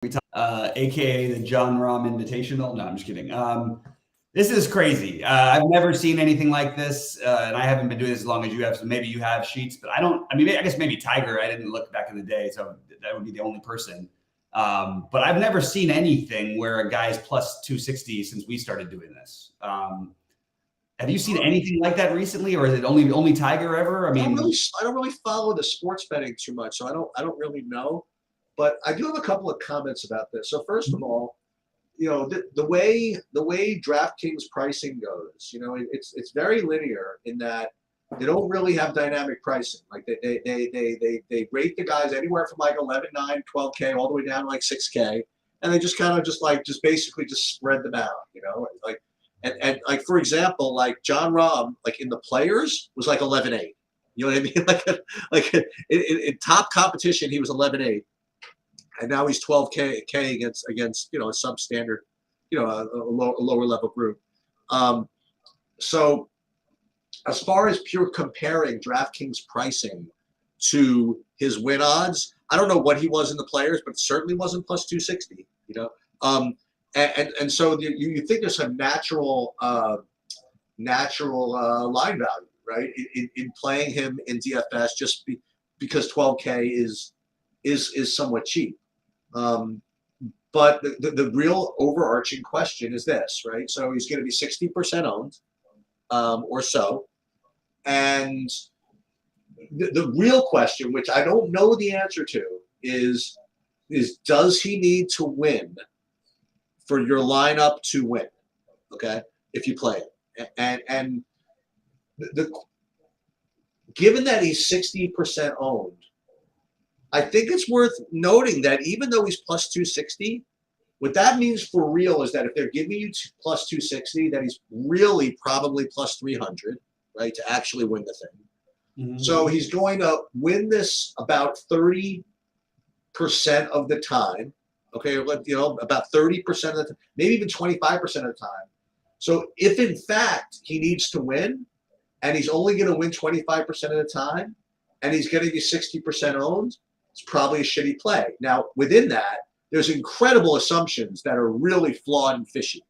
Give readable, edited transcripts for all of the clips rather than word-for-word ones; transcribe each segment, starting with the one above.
aka the John Rahm Invitational. No, I'm just kidding. This is crazy. I've never seen anything like this, and I haven't been doing this as long as you have. So maybe you have Sheets, but I don't. I mean, I guess maybe Tiger. I didn't look back in the day, so that would be the only person. But I've never seen anything where a guy's plus 260 since we started doing this. Have you seen anything like that recently, or is it only Tiger ever? I mean, I don't really follow the sports betting too much, so I don't really know. But I do have a couple of comments about this. So first of all, the way DraftKings pricing goes, it's very linear in that they don't really have dynamic pricing. Like they rate the guys anywhere from like 11.9, 12K all the way down to like 6K, and they just kind of just basically spread them out, like. And like, for example, like John Rahm, like in the players was like 11.8. You know what I mean? Like in top competition, he was 11.8, and now he's 12K against a substandard, a lower level group. So as far as pure comparing DraftKings pricing to his win odds, I don't know what he was in the players, but it certainly wasn't plus 260. And so you think there's some natural line value, right, in playing him in DFS just because 12K is somewhat cheap. But the real overarching question is this, right? So he's going to be 60% owned or so. And the real question, which I don't know the answer to, is does he need to win for your lineup to win, okay, if you play it? And given that he's 60% owned, I think it's worth noting that even though he's plus 260, what that means for real is that if they're giving you plus 260, that he's really probably plus 300, right, to actually win the thing. Mm-hmm. So he's going to win this about 30% of the time. Okay, about 30% of the time, maybe even 25% of the time. So if in fact he needs to win, and he's only going to win 25% of the time, and he's going to be 60% owned, it's probably a shitty play. Now, within that, there's incredible assumptions that are really flawed and fishy,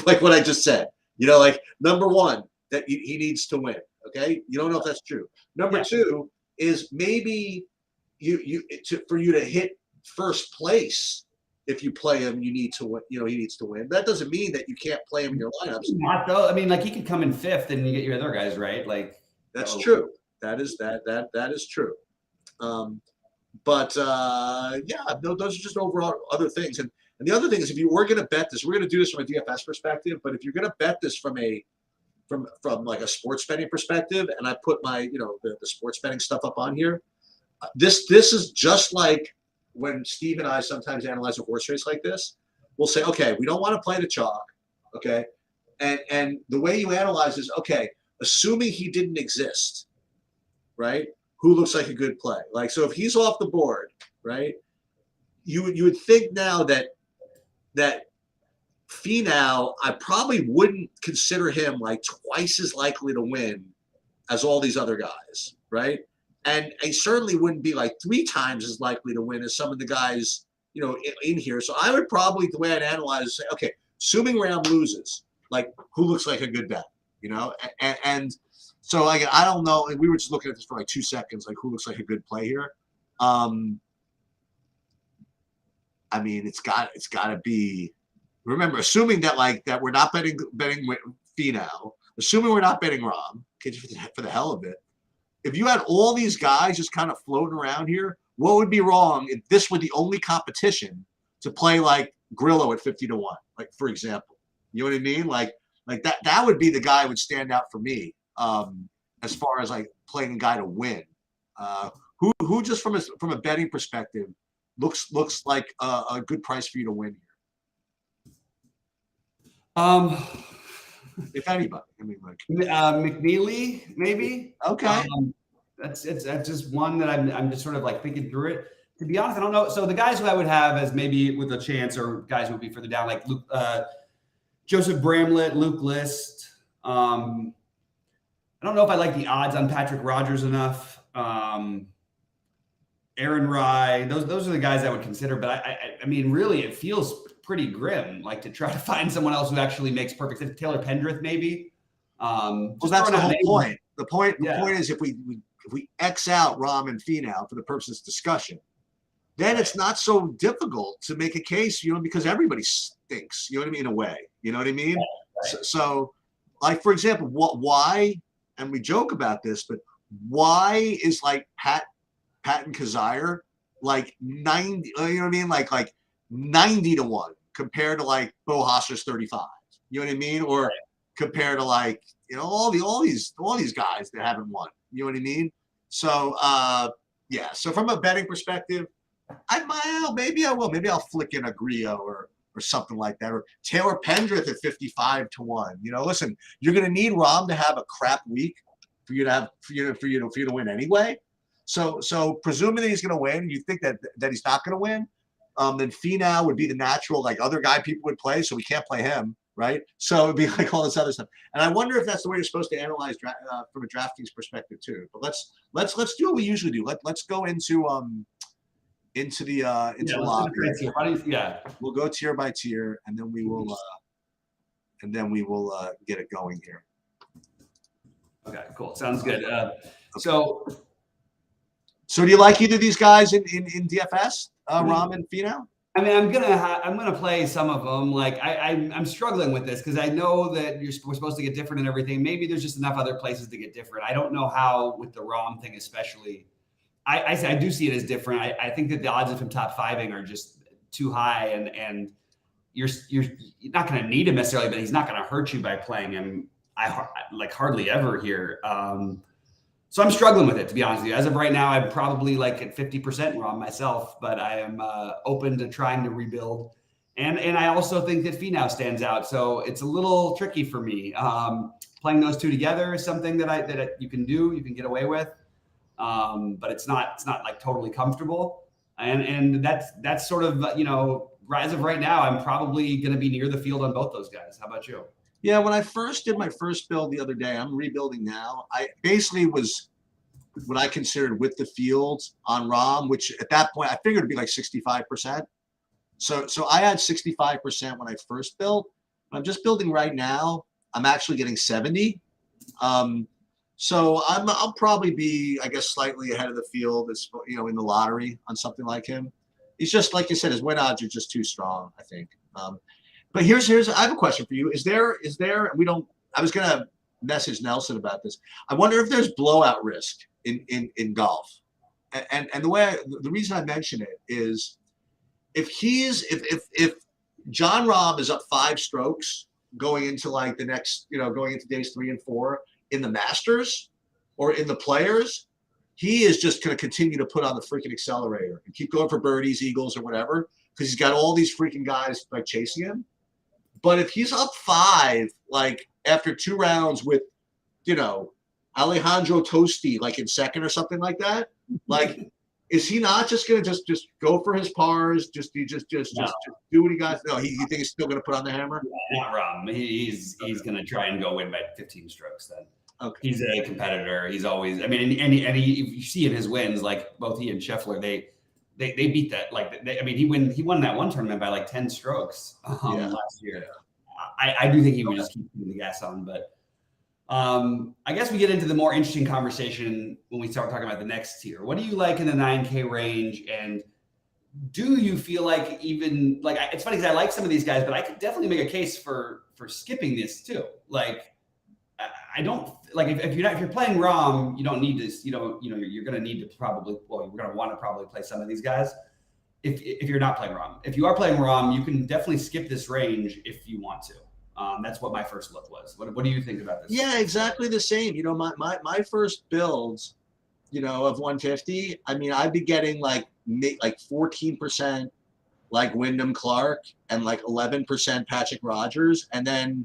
like what I just said. Like number one, that he needs to win. Okay, you don't know if that's true. Number two is maybe for you to hit first place. If you play him, you need to win. He needs to win. That doesn't mean that you can't play him in your lineups. Not though. I mean, like he could come in fifth, and you get your other guys right. Like that's true. That is true. But those are just overall other things. And the other thing is, if you were going to bet this, we're going to do this from a DFS perspective. But if you're going to bet this from like a sports betting perspective, and I put my the sports betting stuff up on here, this is just like when Steve and I sometimes analyze a horse race like this. We'll say, okay, we don't want to play the chalk, okay? And the way you analyze is, okay, assuming he didn't exist, right? Who looks like a good play? Like, so if he's off the board, right? You would think now that Finau, I probably wouldn't consider him like twice as likely to win as all these other guys, right? And he certainly wouldn't be like 3 times as likely to win as some of the guys, in here. So I would probably, the way I'd analyze is say, okay, assuming Rahm loses, like who looks like a good bet, and so like I don't know. And we were just looking at this for like 2 seconds, like who looks like a good play here. I mean, it's got to be. Remember, assuming that that we're not betting Finau, assuming we're not betting Rahm, okay, for the hell of it. If you had all these guys just kind of floating around here, what would be wrong if this were the only competition to play like Grillo at 50-1, like for example? You know what I mean? Like that would be the guy who would stand out for me as far as like playing a guy to win. Who just from a betting perspective looks like a good price for you to win here? If anybody, I mean, like McNeely, maybe. Okay, that's just one that I'm just sort of like thinking through it. To be honest, I don't know. So the guys who I would have as maybe with a chance, or guys who would be further down, like Luke, Joseph Bramlett, Luke List. I don't know if I like the odds on Patrick Rogers enough. Aaron Rye. Those are the guys I would consider. But I mean, really, it feels pretty grim, like to try to find someone else who actually makes perfect sense. Taylor Pendrith, maybe. Well, that's the whole point. The point is if we X out Rahm and Finau for the purposes of discussion, then it's not so difficult to make a case, because everybody stinks, you know what I mean, in a way, you know what I mean? Right. So, like, for example, why, and we joke about this, but why is like Patton Kizzire like 90, you know what I mean? Like 90 to 1 compared to like Bo Hosser's 35, you know what I mean? Or compared to like, all these guys that haven't won, you know what I mean? So, yeah. So from a betting perspective, maybe I will. Maybe I'll flick in a Grillo or something like that, or Taylor Pendrith at 55 to 1. Listen, you're going to need Rahm to have a crap week for you to win anyway. So presuming that he's going to win, you think that he's not going to win, then Finau would be the natural like other guy people would play, so we can't play him, right? So it'd be like all this other stuff. And I wonder if that's the way you're supposed to analyze from a DraftKings perspective too. But let's do what we usually do. Let's go into the lobby. Yeah, we'll go tier by tier, and then we will get it going here. Okay, cool. Sounds good. So do you like either of these guys in DFS, Rahm and Finau? I mean, I'm gonna play some of them. Like I'm struggling with this because I know that we're supposed to get different and everything. Maybe there's just enough other places to get different. I don't know how with the Rahm thing, especially. I do see it as different. I think that the odds of him top fiving are just too high, and you're not going to need him necessarily, but he's not going to hurt you by playing him. I like hardly ever here. So I'm struggling with it, to be honest with you. As of right now, I'm probably like at 50% Rahm myself, but I am open to trying to rebuild. And I also think that Finau stands out, so it's a little tricky for me. Playing those two together is something that you can do, you can get away with. But it's not like totally comfortable. And that's sort of, as of right now, I'm probably going to be near the field on both those guys. How about you? Yeah. When I first did my first build the other day, I'm rebuilding now. I basically was what I considered with the field on Rahm, which at that point I figured it'd be like 65%. So I had 65% when I first built. I'm just building right now. I'm actually getting 70. So I'll probably be, I guess, slightly ahead of the field, as in the lottery on something like him. He's just, like you said, his win odds are just too strong, I think. But here's I have a question for you. I was gonna message Nelson about this. I wonder if there's blowout risk in golf. And the reason I mention it is if John Rahm is up 5 strokes going into like the next, going into days 3 and 4 in the Masters or in the Players, he is just going to continue to put on the freaking accelerator and keep going for birdies, eagles, or whatever, because he's got all these freaking guys like chasing him. But if he's up 5, like after 2 rounds with, Alejandro Tosti, like in second or something like that, like, is he not just going to just go for his pars? Just do what he got? No, you think he's still going to put on the hammer? Yeah, not Rahm. He's going to try and go win by 15 strokes then. Okay. He's a competitor. He's always, I mean, and you see in his wins, like both he and Scheffler, they beat that. Like, he won that one tournament by like 10 strokes last year. Yeah. I do think he would just keep putting the gas on, but I guess we get into the more interesting conversation when we start talking about the next tier. What do you like in the 9K range? And do you feel like even like, it's funny because I like some of these guys, but I could definitely make a case for skipping this too. Like, I don't like if you're playing Rahm, you don't need this. You're going to need to you're going to want to probably play some of these guys. If you're not playing Rahm, if you are playing Rahm, you can definitely skip this range if you want to. That's what my first look was. What do you think about this? Yeah, exactly the same. My first builds, of 150. I mean, I'd be getting like 14% like Wyndham Clark and like 11% Patrick Rogers, and then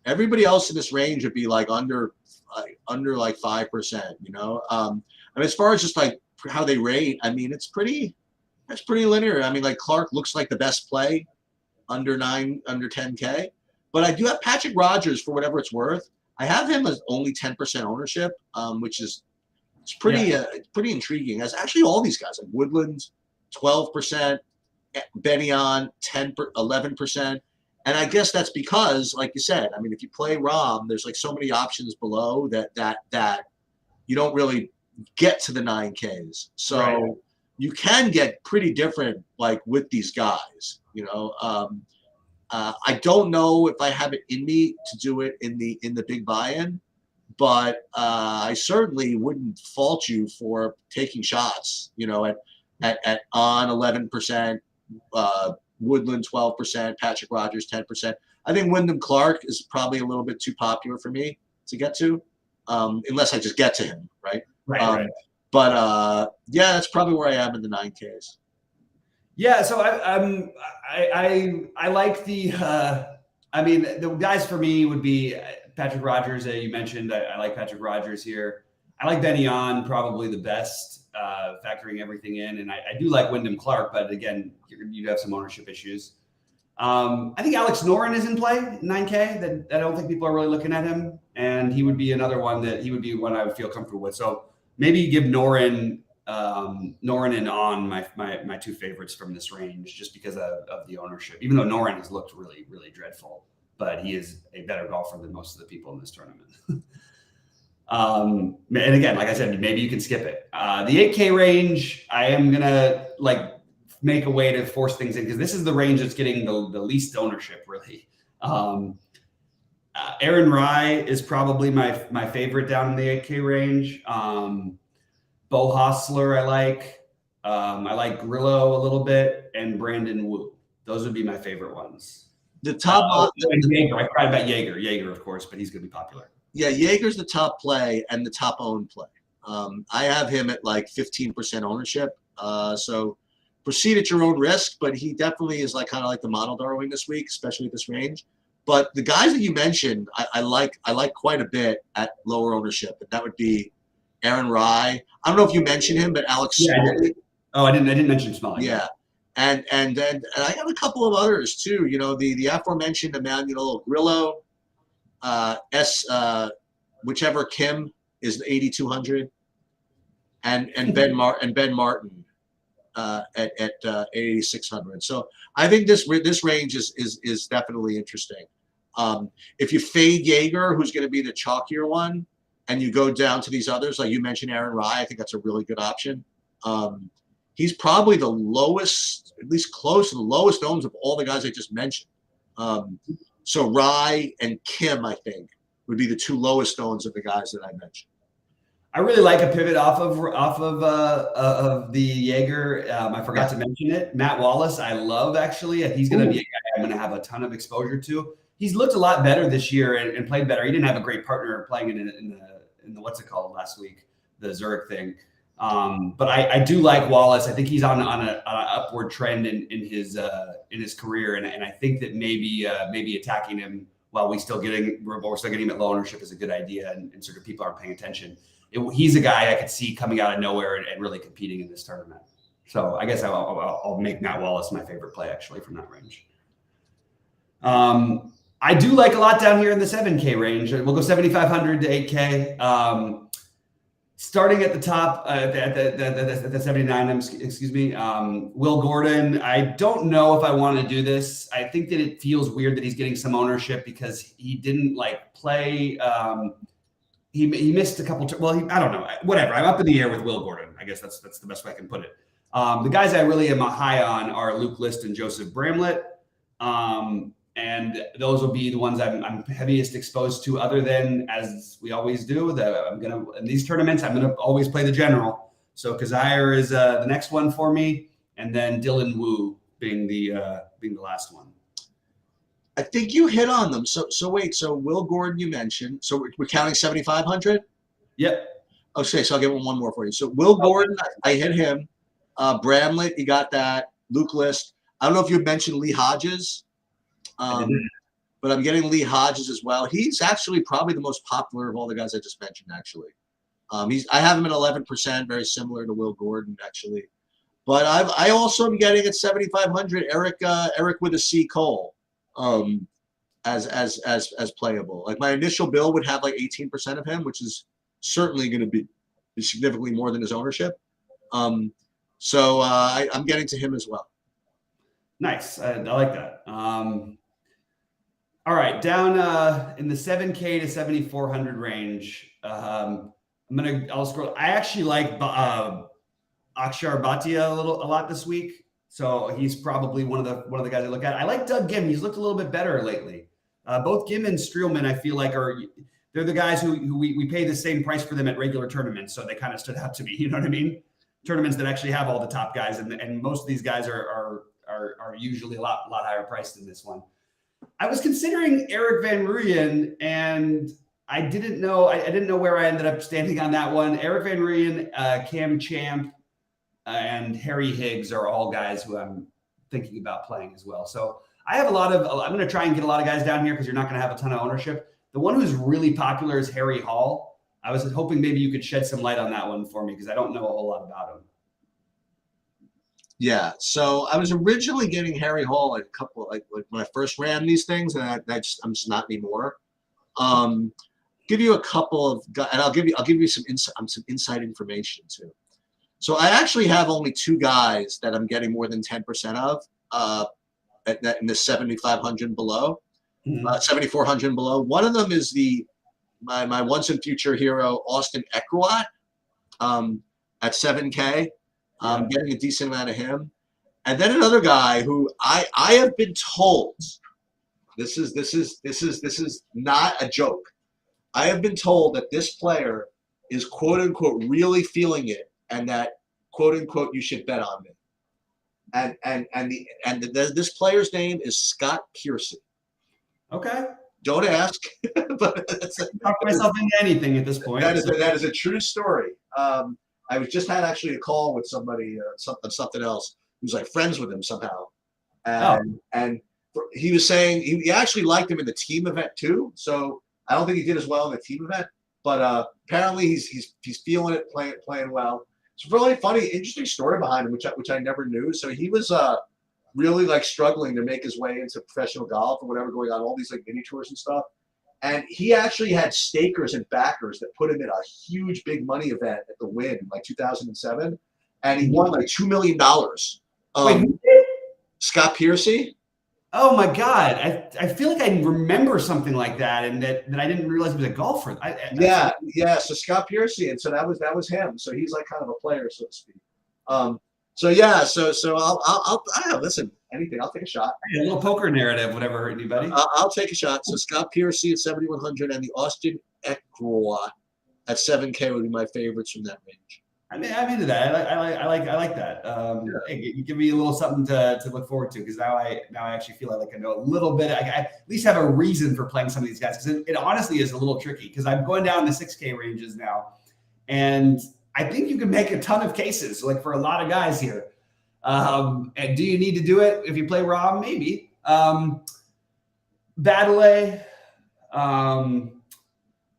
everybody else in this range would be like under 5%. As far as just like how they rate, I mean, it's pretty linear. I mean, like Clark looks like the best play under 10K. But I do have Patrick Rogers for whatever it's worth. I have him as only 10% ownership, which is It's pretty intriguing. As actually all these guys like Woodland, 12%, Benyon, 11%. And I guess that's because, like you said, I mean, if you play Rahm, there's like so many options below that you don't really get to the 9Ks. So you can get pretty different, like with these guys. I don't know if I have it in me to do it in the big buy-in, but I certainly wouldn't fault you for taking shots. At on 11%. Woodland 12%, Patrick Rogers 10%. I think Wyndham Clark is probably a little bit too popular for me to get to, unless I just get to him, right? Right. But yeah, that's probably where I am in the 9Ks. Yeah, so I like the. I mean, the guys for me would be Patrick Rogers. You mentioned I like Patrick Rogers here. I like Benyon probably the best, factoring everything in, and I do like Wyndham Clark, but again, you have some ownership issues. I think Alex Noren is in play, 9K. That I don't think people are really looking at him, and he would be another one that he would be one I would feel comfortable with. So maybe give Noren and On my two favorites from this range, just because of the ownership. Even though Noren has looked really, really dreadful, but he is a better golfer than most of the people in this tournament. And again, like I said, maybe you can skip it. The 8K range, I am gonna make a way to force things in because this is the range that's getting the least ownership, really. Aaron Rye is probably my favorite down in the 8K range. Bo Hostler, I like. I like Grillo a little bit, and Brandon Wu. Those would be my favorite ones. The top and Jaeger. I cried about Jaeger, of course, but he's going to be popular. Yeah, Jaeger's the top play and the top owned play. I have him at like 15% ownership. So proceed at your own risk, but he definitely is kind of like the model Darwin this week, especially at this range. But the guys that you mentioned, I like quite a bit at lower ownership, and that would be Aaron Rye. I don't know if you mentioned him, but Alex Smalley. I didn't mention Smalley. Yeah. And then I got a couple of others too. The aforementioned Emmanuel Grillo, whichever Kim is 8,200, and Ben Martin at 8,600. So I think this range is definitely interesting. If you fade Jaeger, who's going to be the chalkier one, and you go down to these others, like you mentioned Aaron Rye, I think that's a really good option. He's probably the lowest, at least close to the lowest owns of all the guys I just mentioned. So Rye and Kim, I think, would be the two lowest owns of the guys that I mentioned. I really like a pivot off of the Jaeger. I forgot to mention it. Matt Wallace, I love actually. He's going to be a guy I'm going to have a ton of exposure to. He's looked a lot better this year and played better. He didn't have a great partner playing in the what's it called last week, the Zurich thing. But I do like Wallace. I think he's on an upward trend in his career, and I think that maybe attacking him while we're still getting him at low ownership is a good idea, and sort of people aren't paying attention. He's a guy I could see coming out of nowhere and really competing in this tournament. So I guess I'll make Matt Wallace my favorite play actually from that range. I do like a lot down here in the 7K range. We'll go 7,500 to 8K. Starting at the top, at the 79, excuse me, Will Gordon. I don't know if I want to do this. I think that it feels weird that he's getting some ownership because he didn't play. He missed a couple. I don't know. Whatever. I'm up in the air with Will Gordon. I guess that's the best way I can put it. The guys I really am high on are Luke List and Joseph Bramlett. And those will be the ones I'm heaviest exposed to, other than, as we always do, in these tournaments, I'm going to always play the general. So Kazire is the next one for me, and then Dylan Wu being the last one. I think you hit on them. So wait, so Will Gordon you mentioned. So we're counting 7,500? Yep. Okay, so I'll get one more for you. So Will Gordon, I hit him. Bramlett, you got that. Luke List. I don't know if you mentioned Lee Hodges. But I'm getting Lee Hodges as well. He's actually probably the most popular of all the guys I just mentioned, actually. I have him at 11%, very similar to Will Gordon, actually. But I also am getting at 7,500 Eric with a C Cole as playable. Like my initial bill would have 18% of him, which is certainly going to be significantly more than his ownership. I'm getting to him as well. Nice. I like that. All right, down in the 7K to 7,400 range. I'll scroll. I actually like Akshar Bhatia a lot this week, so he's probably one of the guys I look at. I like Doug Gim. He's looked a little bit better lately. Both Gim and Streelman, I feel like they're the guys who we pay the same price for them at regular tournaments, so they kind of stood out to me. You know what I mean? Tournaments that actually have all the top guys, and most of these guys are usually a lot higher priced than this one. I was considering Eric Van Rooyen, and I didn't know where I ended up standing on that one. Eric Van Rooyen, Cam Champ, and Harry Higgs are all guys who I'm thinking about playing as well. So I'm going to try and get a lot of guys down here because you're not going to have a ton of ownership. The one who's really popular is Harry Hall. I was hoping maybe you could shed some light on that one for me because I don't know a whole lot about him. Yeah, so I was originally getting Harry Hall at a couple like when I first ran these things, and I'm just not anymore. Give you a couple of, and I'll give you some inside information too. So I actually have only 2 guys that I'm getting more than 10% of in the 7,500 below, 7,400 below. One of them is my once and future hero Austin Eckroat at 7K. I'm getting a decent amount of him, and then another guy who I have been told, this is not a joke. I have been told that this player is quote unquote really feeling it, and that quote unquote you should bet on me. This player's name is Scott Piercy. Okay. Don't ask, but talk myself into anything at this point. That is a true story. I just had actually a call with somebody, something else, who's like friends with him somehow, and he was saying he actually liked him in the team event too. So I don't think he did as well in the team event, but apparently he's feeling it, playing well. It's a really funny, interesting story behind him, which I never knew. So he was really like struggling to make his way into professional golf or whatever, going on all these like mini tours and stuff. And he actually had stakers and backers that put him in a huge big money event at the Wynn in like 2007. And he won like $2 million. Wait, who did? Scott Piercy. Oh my God. I feel like I remember something like that, and that I didn't realize he was a golfer. Yeah. So Scott Piercy. And so that was him. So he's like kind of a player, so to speak. So I'll listen, anything. I'll take a shot. A little poker narrative, whatever hurt anybody. I'll take a shot. So Scott Piercy at 7,100 and the Austin Eckroat at 7K would be my favorites from that range. I mean, I'm into that. I like that. Hey, you give me a little something to look forward to, because now I actually feel like I know a little bit. I at least have a reason for playing some of these guys, because it honestly is a little tricky, because I'm going down the 6K ranges now, and I think you can make a ton of cases like for a lot of guys here. And do you need to do it if you play Raw? Maybe. Baddeley.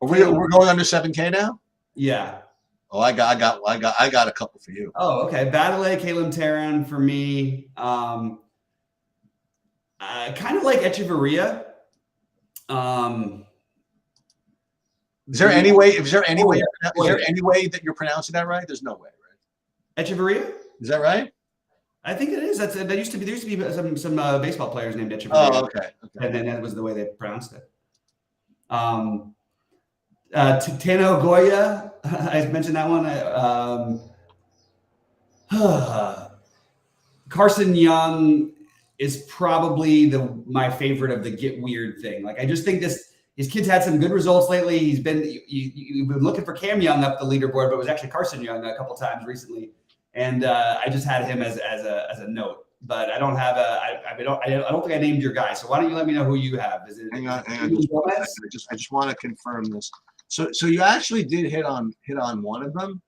We're going under 7K now. Yeah. Oh, I got a couple for you. Oh, okay. Baddeley, Caleb Tarran for me. Kind of like Echeverria. Is there any way that you're pronouncing that right? There's no way, right? Echeverria? Is that right? I think it is. There used to be some baseball players named Echeverria. Oh, okay. And then that was the way they pronounced it. Tano Goya, I mentioned that one. Carson Young is probably my favorite of the get weird thing. Like, I just think his kid's had some good results lately. You've been looking for Cam Young up the leaderboard, but it was actually Carson Young a couple times recently. And I just had him as a note, but I don't have I don't think I named your guy. So why don't you let me know who you have? Is it? Hang on. I just want to confirm this. So you actually did hit on one of them.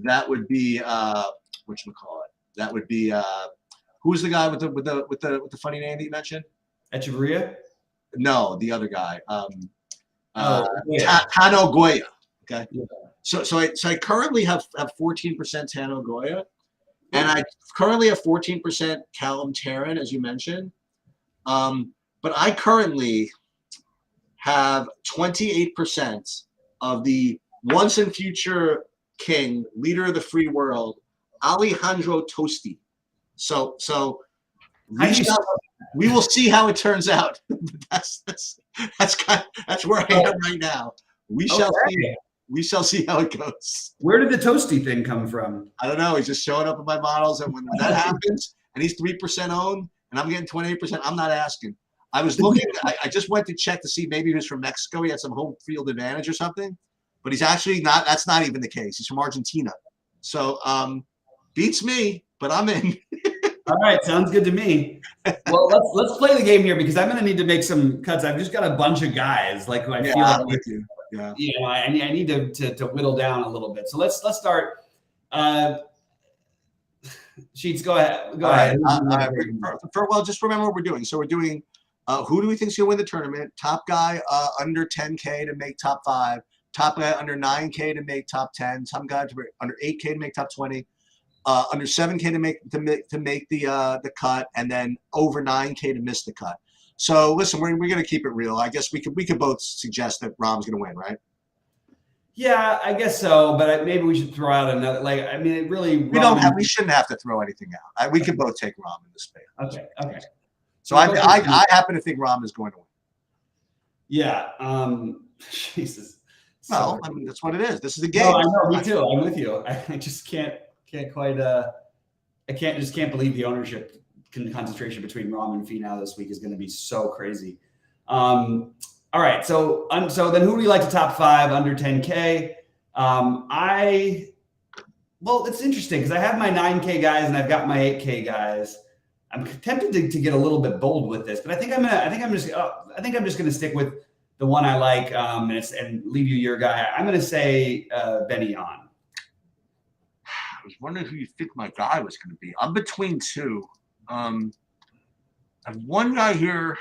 That would be whatchamacallit. That would be who's the guy with the funny name that you mentioned? Echeverria? No, the other guy. Yeah. Tano Goya. Okay. Yeah. So I currently have 14% Tano Goya, and I currently have 14% Callum Tarran, as you mentioned. But I currently have 28% of the once and future king, leader of the free world, Alejandro Tosti. So we will see how it turns out. that's where I am right now. We shall see. We shall see how it goes. Where did the Toasty thing come from? I don't know. He's just showing up in my models, and when that happens, and he's 3% owned, and I'm getting 28%, I'm not asking. I was looking. I just went to check to see maybe he was from Mexico. He had some home field advantage or something, but he's actually not. That's not even the case. He's from Argentina. So beats me, but I'm in. All right, sounds good to me. Well, let's play the game here because I'm going to need to make some cuts. I've just got a bunch of guys. Like I feel like I'm with you. Yeah. You know, I need to whittle down a little bit. So let's start. Sheets, go ahead. Go ahead. Well, just remember what we're doing. So we're doing who do we think is going to win the tournament? Top guy under 10K to make top 5. Top guy under 9K to make top 10. Some guy under 8K to make top 20. Under 7K to make the cut, and then over 9K to miss the cut. So listen, we're going to keep it real. I guess we could both suggest that Rahm's going to win, right? Yeah, I guess so. But maybe we should throw out another. Like, I mean, it really. We shouldn't have to throw anything out. We can both take Rahm in this space. Okay. So I happen to think Rahm is going to win. Yeah. Jesus. Well, I mean, that's what it is. This is a game. No, I know. Me too. I'm with you. I just can't quite. I can't believe the ownership concentration between Rahm and Finau this week is going to be so crazy. All right. So then who do we like to top 5 under 10K? Well, it's interesting because I have my 9K guys and I've got my 8K guys. I'm tempted to get a little bit bold with this, but I think I'm just gonna stick with the one I like and leave you your guy. I'm gonna say Benny On. I was wondering who you think my guy was going to be. I'm between two. I have one guy here,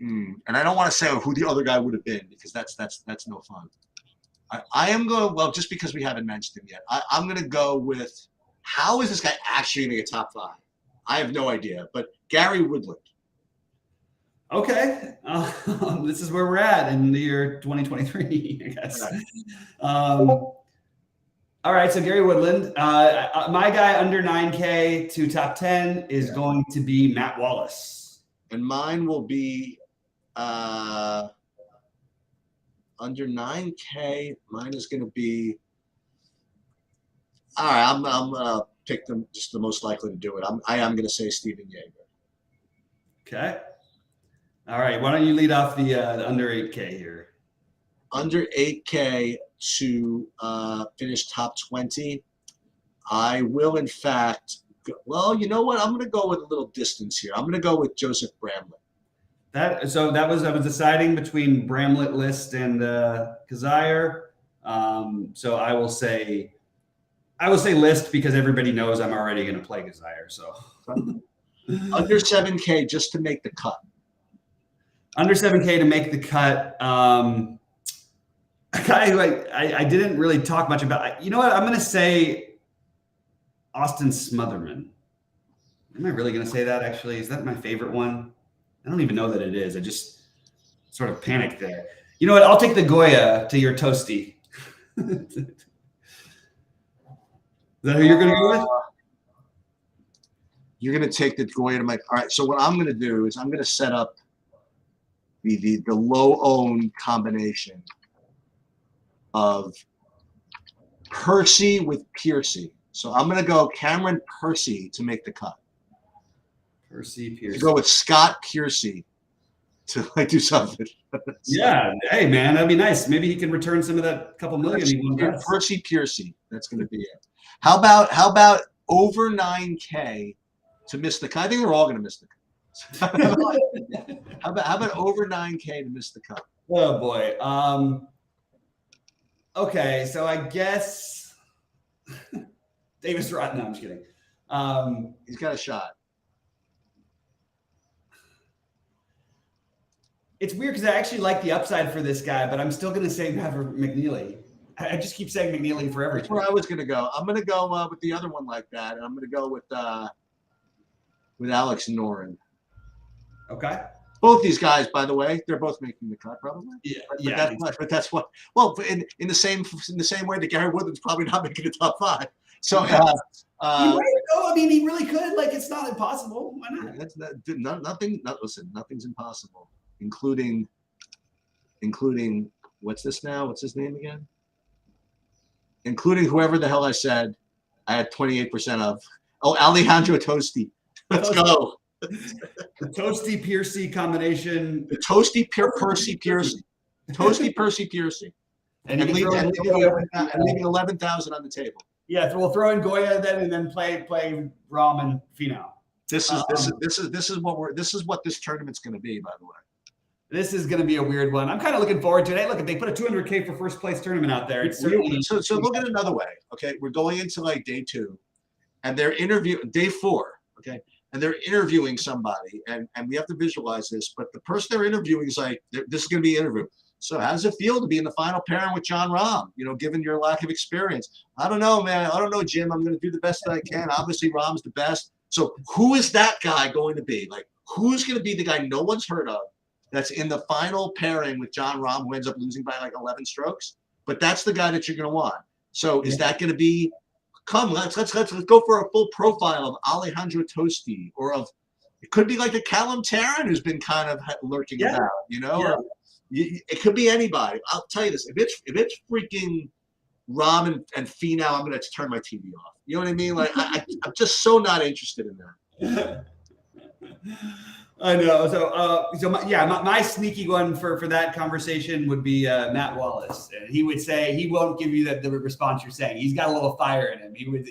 and I don't want to say who the other guy would have been because that's no fun. I am going, well, just because we haven't mentioned him yet. I'm going to go with, how is this guy actually going to get top 5? I have no idea, but Gary Woodland. Okay, this is where we're at in the year 2023, I guess. All right, so Gary Woodland. My guy under 9K to top 10 is going to be Matt Wallace. And mine will be under 9K. Mine is going to be, all right, I'm going to pick them just the most likely to do it. I am going to say Steven Yeager. Okay. All right, why don't you lead off the under 8K here? Under 8K to finish top 20. I will, in fact, well, you know what? I'm going to go with a little distance here. I'm going to go with Joseph Bramlett. I was deciding between Bramlett, List, and Kazire. So I will say List because everybody knows I'm already going to play Kazire. So under 7K just to make the cut. Under 7K to make the cut. A guy who I didn't really talk much about. You know what? I'm going to say Austin Smotherman. Am I really going to say that, actually? Is that my favorite one? I don't even know that it is. I just sort of panicked there. You know what? I'll take the Goya to your Toasty. Is that who you're going to go with? You're going to take the Goya to my. All right. So what I'm going to do is I'm going to set up the low-owned combination of Percy with Piercy. So I'm going to go Cameron Percy to make the cut. Percy Piercy. Go with Scott Piercy to do something. Yeah. Hey, man, that'd be nice. Maybe he can return some of that couple million. Percy Piercy. That's going to be it. How about over 9K to miss the cut? I think we're all going to miss the cut. How about over 9K to miss the cut? Oh boy. Okay, so I guess Davis Rod. No, I'm just kidding. He's got a shot. It's weird because I actually like the upside for this guy, but I'm still going to say Trevor McNeely. I just keep saying McNeely for everything. That's where I was going to go. I'm going to go with the other one like that, and I'm going to go with Alex Noren. Okay. Both these guys, by the way, they're both making the cut, probably. Yeah, But that's what. Well, in the same way that Gary Woodland's probably not making the top 5. So he might go. I mean, he really could. Like, it's not impossible. Why not? that's nothing. Listen, nothing's impossible, including what's this now? What's his name again? Including whoever the hell I said I had 28% of. Oh, Alejandro Tosti. Let's go. The Toasty Piercy combination. The Toasty Percy Piercy. Toasty Percy Piercy. And leaving 11,000 on the table. Yeah, so we'll throw in Goya then, and then play Rahm and Finau. This is what this tournament's going to be. By the way, this is going to be a weird one. I'm kind of looking forward to it. Hey, look, if they put a $200K for first place tournament out there, it's certainly. So look at it another way. Okay, we're going into like day 2, and they're day 4. Okay. And they're interviewing somebody, and we have to visualize this. But the person they're interviewing is like, this is going to be an interview. So how does it feel to be in the final pairing with Jon Rahm? You know, given your lack of experience, I don't know, man. I don't know, Jim. I'm going to do the best that I can. Obviously, Rahm's the best. So who is that guy going to be? Like, who's going to be the guy no one's heard of that's in the final pairing with Jon Rahm, who ends up losing by like 11 strokes? But that's the guy that you're going to want. So is that going to be? Come, let's go for a full profile of Alejandro Tosti, or of it could be like a Callum Tarrant who's been kind of lurking about, you know. Yeah. Or it could be anybody. I'll tell you this: if it's freaking Rahm and Finau, I'm gonna turn my TV off. You know what I mean? Like I'm just so not interested in that. I know. So my sneaky one for that conversation would be Matt Wallace. And he would say he won't give you the response you're saying. He's got a little fire in him. He would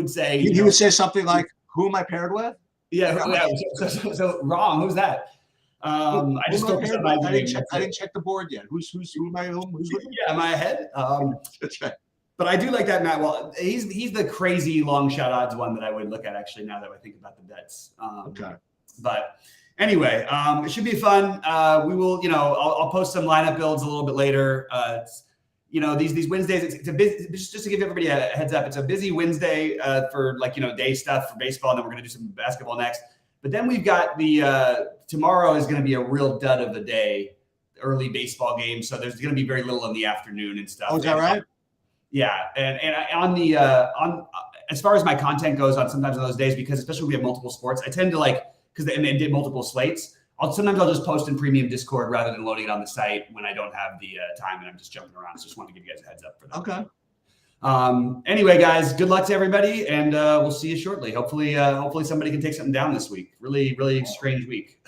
say He would say something like, "Who am I paired with?" Yeah. So wrong. Who's that? I just focused on my I didn't check the board yet. Who am I? Who's with me? Yeah, am I ahead? That's right. But I do like that Matt Wallace. He's the crazy long shot odds one that I would look at actually now that I think about the bets. Okay. But anyway, it should be fun. We will, I'll post some lineup builds a little bit later. These Wednesdays, it's a busy, just to give everybody a heads up, it's a busy Wednesday for day stuff for baseball. And then we're going to do some basketball next. But then we've got tomorrow is going to be a real dud of the day, early baseball game. So there's going to be very little in the afternoon and stuff. Oh, is that right? Yeah. And as far as my content goes on sometimes on those days, because especially when we have multiple sports, I tend to because they did multiple slates. Sometimes I'll just post in premium Discord rather than loading it on the site when I don't have the time and I'm just jumping around. So just wanted to give you guys a heads up for that. Okay. Anyway, guys, good luck to everybody, and we'll see you shortly. Hopefully somebody can take something down this week. Really, really strange week.